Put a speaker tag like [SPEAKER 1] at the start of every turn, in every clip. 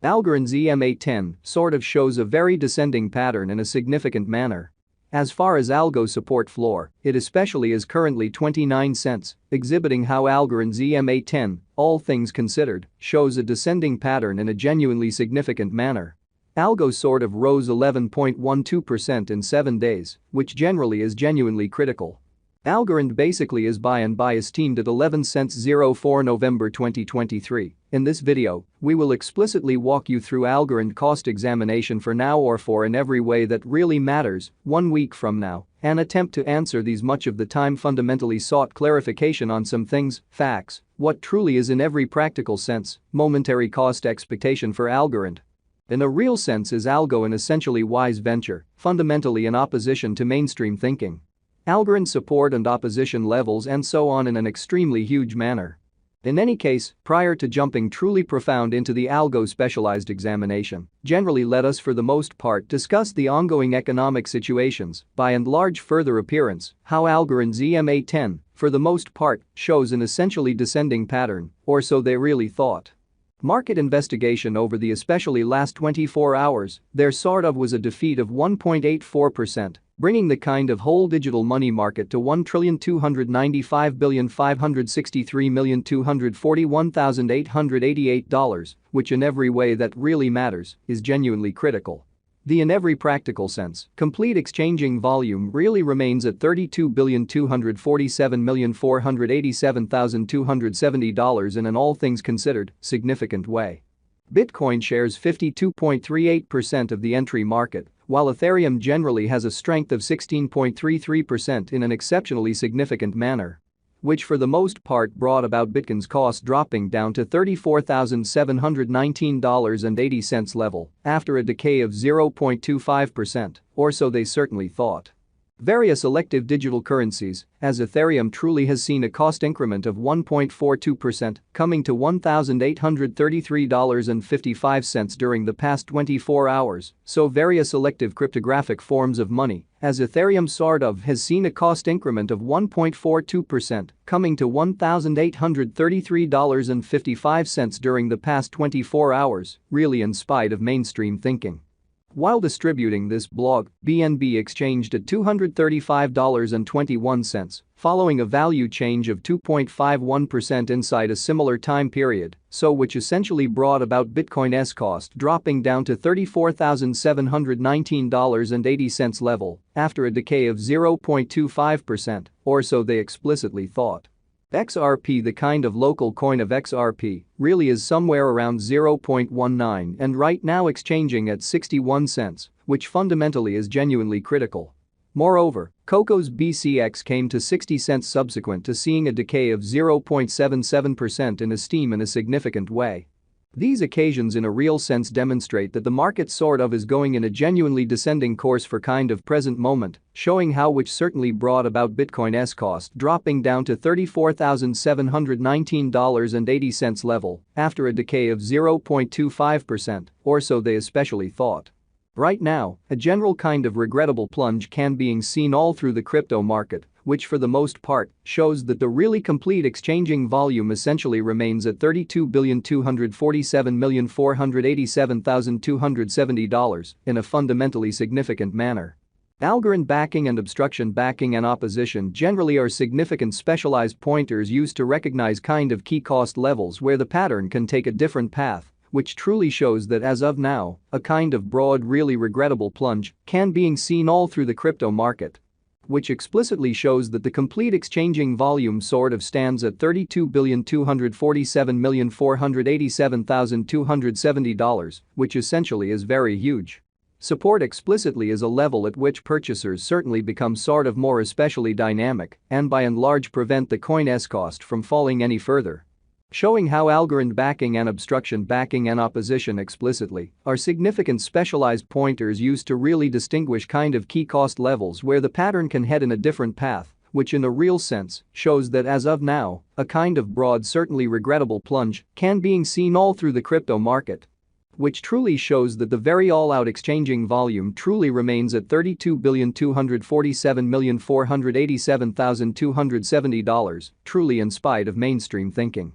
[SPEAKER 1] Algorand's EMA10 sort of shows a very descending pattern in a significant manner. As far as Algo support floor, it especially is currently 29 cents, exhibiting how Algorand's EMA10, all things considered, shows a descending pattern in a genuinely significant manner. Algo sort of rose 11.12% in 7 days, which generally is genuinely critical. Algorand basically is buy and bias teamed at 11 cents 04 November 2023. In this video, we will explicitly walk you through Algorand cost examination for now or for in every way that really matters 1 week from now, and attempt to answer these much of the time fundamentally sought clarification on some things, facts, what truly is in every practical sense, momentary cost expectation for Algorand. In a real sense, is Algo an essentially wise venture, fundamentally in opposition to mainstream thinking? Algorand support and opposition levels and so on in an extremely huge manner. In any case, prior to jumping truly profound into the Algo specialized examination, generally let us for the most part discuss the ongoing economic situations, by and large further appearance, how Algorand's EMA10, for the most part, shows an essentially descending pattern, or so they really thought. Market investigation over the especially last 24 hours, there sort of was a defeat of 1.84%, bringing the kind of whole digital money market to $1,295,563,241,888, which in every way that really matters is genuinely critical. In every practical sense, complete exchanging volume really remains at $32,247,487,270 in an all things considered, significant way. Bitcoin shares 52.38% of the entry market, while Ethereum generally has a strength of 16.33% in an exceptionally significant manner. Which for the most part brought about Bitcoin's cost dropping down to $34,719.80 level after a decay of 0.25%, or so they certainly thought. Various elective digital currencies, as Ethereum truly has seen a cost increment of 1.42%, coming to $1,833.55 during the past 24 hours, so various elective cryptographic forms of money, as Ethereum sort of has seen a cost increment of 1.42%, coming to $1,833.55 during the past 24 hours, really in spite of mainstream thinking. While distributing this blog, BNB exchanged at $235.21, following a value change of 2.51% inside a similar time period, so which essentially brought about Bitcoin's cost dropping down to $34,719.80 level after a decay of 0.25%, or so they explicitly thought. XRP, the kind of local coin of XRP, really is somewhere around 0.19 and right now exchanging at 61 cents, which fundamentally is genuinely critical. Moreover, Coco's BCX came to 60 cents subsequent to seeing a decay of 0.77% in esteem in a significant way. These occasions in a real sense demonstrate that the market sort of is going in a genuinely descending course for kind of present moment, showing how which certainly brought about Bitcoin's cost dropping down to $34,719.80 level after a decay of 0.25%, or so they especially thought. Right now, a general kind of regrettable plunge can being seen all through the crypto market, which for the most part shows that the really complete exchanging volume essentially remains at $32,247,487,270 in a fundamentally significant manner. Algorand backing and obstruction backing and opposition generally are significant specialized pointers used to recognize kind of key cost levels where the pattern can take a different path, which truly shows that as of now, a kind of broad really regrettable plunge can being seen all through the crypto market. Which explicitly shows that the complete exchanging volume sort of stands at $32,247,487,270, which essentially is very huge. Support explicitly is a level at which purchasers certainly become sort of more especially dynamic and by and large prevent the coin's cost from falling any further. Showing how Algorand backing and obstruction backing and opposition explicitly are significant specialized pointers used to really distinguish kind of key cost levels where the pattern can head in a different path, which in a real sense shows that as of now, a kind of broad certainly regrettable plunge can being seen all through the crypto market. Which truly shows that the very all-out exchanging volume truly remains at $32,247,487,270, truly in spite of mainstream thinking.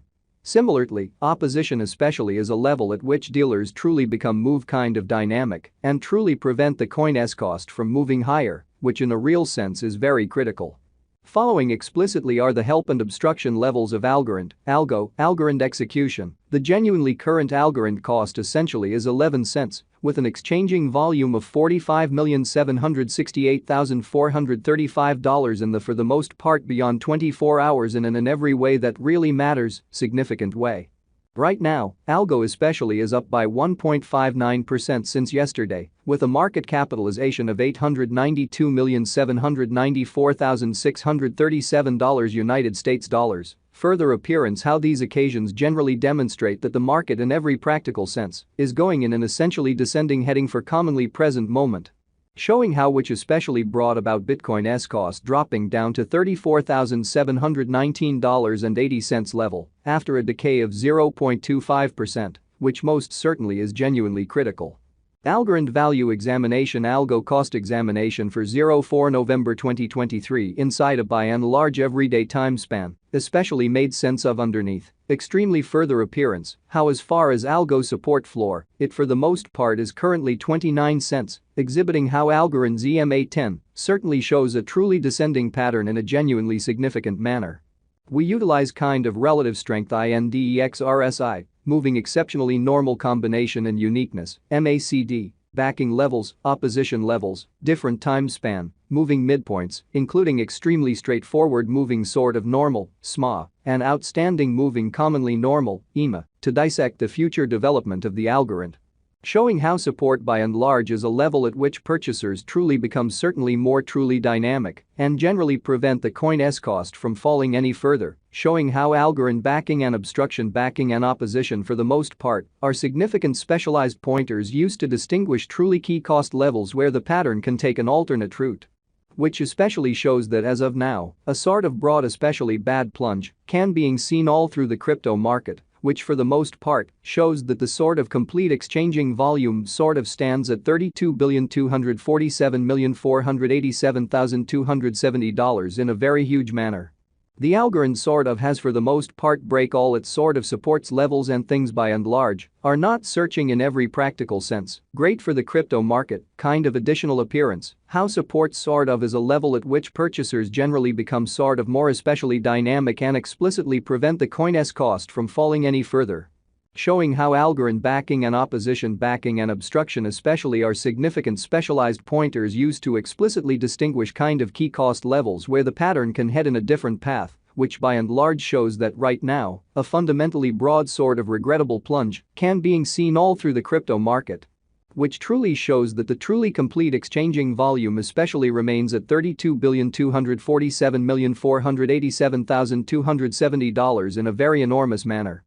[SPEAKER 1] Similarly, opposition especially is a level at which dealers truly become move kind of dynamic and truly prevent the coin's cost from moving higher, which in a real sense is very critical. Following explicitly are the help and obstruction levels of Algorand, Algo, Algorand execution. The genuinely current Algorand cost essentially is 11 cents, with an exchanging volume of $45,768,435 in the for the most part beyond 24 hours and in an every way that really matters, significant way. Right now, Algo especially is up by 1.59% since yesterday, with a market capitalization of $892,794,637 United States dollars. Further appearance how these occasions generally demonstrate that the market in every practical sense is going in an essentially descending heading for commonly present moment. Showing how which especially brought about Bitcoin's cost dropping down to $34,719.80 level after a decay of 0.25%, which most certainly is genuinely critical. Algorand value examination Algo cost examination for 04 November 2023 inside a by and large everyday time span, especially made sense of underneath. Extremely further appearance, how as far as Algo support floor, it for the most part is currently 29 cents, exhibiting how Algorand's EMA10 certainly shows a truly descending pattern in a genuinely significant manner. We utilize kind of relative strength INDEX RSI, moving exceptionally normal combination and uniqueness, MACD, backing levels, opposition levels, different time span, moving midpoints, including extremely straightforward moving sort of normal, SMA, and outstanding moving commonly normal, EMA, to dissect the future development of the Algorand. Showing how support by and large is a level at which purchasers truly become certainly more truly dynamic and generally prevent the coin's cost from falling any further, showing how Algorand backing and obstruction backing and opposition for the most part are significant specialized pointers used to distinguish truly key cost levels where the pattern can take an alternate route. Which especially shows that as of now, a sort of broad especially bad plunge can being seen all through the crypto market, which for the most part shows that the sort of complete exchanging volume sort of stands at $32,247,487,270 in a very huge manner. The Algorand sort of has for the most part break all its sort of supports levels and things by and large are not searching in every practical sense, great for the crypto market, kind of additional appearance, how support sort of is a level at which purchasers generally become sort of more especially dynamic and explicitly prevent the coin's cost from falling any further. Showing how Algorand backing and opposition backing and obstruction especially are significant specialized pointers used to explicitly distinguish kind of key cost levels where the pattern can head in a different path, which by and large shows that right now, a fundamentally broad sort of regrettable plunge can being seen all through the crypto market. Which truly shows that the truly complete exchanging volume especially remains at $32,247,487,270 in a very enormous manner.